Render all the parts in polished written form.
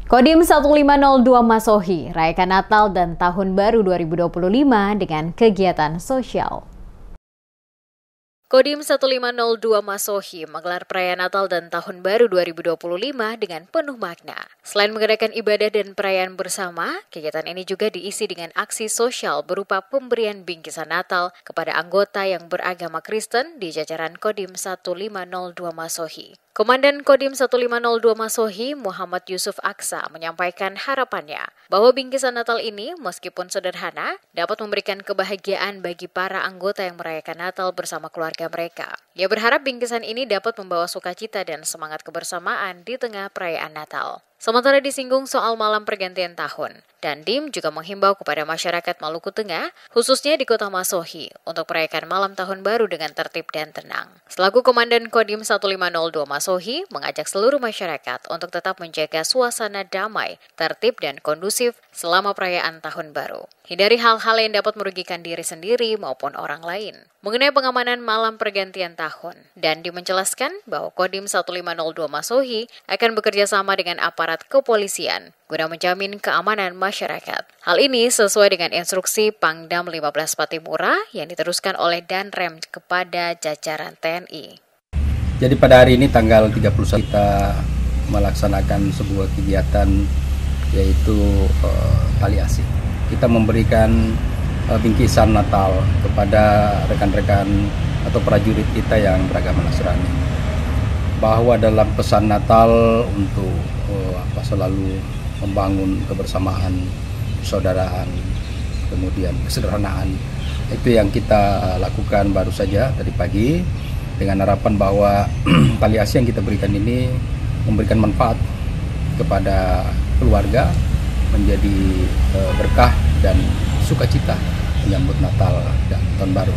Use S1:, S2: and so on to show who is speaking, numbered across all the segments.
S1: Kodim 1502 Masohi, rayakan Natal dan Tahun Baru 2025 dengan kegiatan sosial. Kodim 1502 Masohi menggelar perayaan Natal dan Tahun Baru 2025 dengan penuh makna. Selain mengadakan ibadah dan perayaan bersama, kegiatan ini juga diisi dengan aksi sosial berupa pemberian bingkisan Natal kepada anggota yang beragama Kristen di jajaran Kodim 1502 Masohi. Komandan Kodim 1502 Masohi, Muhammad Yusuf Aksa, menyampaikan harapannya bahwa bingkisan Natal ini meskipun sederhana dapat memberikan kebahagiaan bagi para anggota yang merayakan Natal bersama keluarga mereka. Ia berharap bingkisan ini dapat membawa sukacita dan semangat kebersamaan di tengah perayaan Natal. Sementara disinggung soal malam pergantian tahun, Dandim juga menghimbau kepada masyarakat Maluku Tengah, khususnya di Kota Masohi, untuk merayakan malam tahun baru dengan tertib dan tenang. Selaku Komandan Kodim 1502 Masohi, mengajak seluruh masyarakat untuk tetap menjaga suasana damai, tertib dan kondusif selama perayaan tahun baru. Hindari hal-hal yang dapat merugikan diri sendiri maupun orang lain. Mengenai pengamanan malam pergantian tahun, Dandim menjelaskan bahwa Kodim 1502 Masohi akan bekerja sama dengan aparat kepolisian guna menjamin keamanan masyarakat. Hal ini sesuai dengan instruksi Pangdam 15 Patimura yang diteruskan oleh Danrem kepada jajaran TNI.
S2: Jadi pada hari ini tanggal 31 kita melaksanakan sebuah kegiatan yaitu tali asih. Kita memberikan bingkisan Natal kepada rekan-rekan atau prajurit kita yang beragama Nasrani. Bahwa dalam pesan Natal untuk selalu membangun kebersamaan, persaudaraan, kemudian kesederhanaan. Itu yang kita lakukan baru saja tadi pagi dengan harapan bahwa tali asih yang kita berikan ini memberikan manfaat kepada keluarga, menjadi berkah dan sukacita menyambut Natal dan Tahun Baru.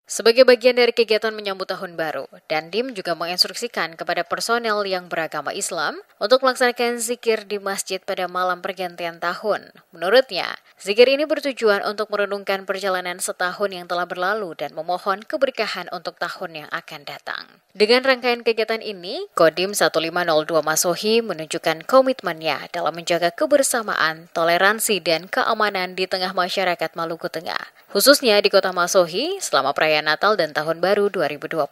S1: Sebagai bagian dari kegiatan menyambut Tahun Baru, Dandim juga menginstruksikan kepada personel yang beragama Islam untuk melaksanakan zikir di masjid pada malam pergantian tahun. Menurutnya, zikir ini bertujuan untuk merenungkan perjalanan setahun yang telah berlalu dan memohon keberkahan untuk tahun yang akan datang. Dengan rangkaian kegiatan ini, Kodim 1502 Masohi menunjukkan komitmennya dalam menjaga kebersamaan, toleransi, dan keamanan di tengah masyarakat Maluku Tengah, khususnya di Kota Masohi selama perayaan Natal dan Tahun Baru 2025.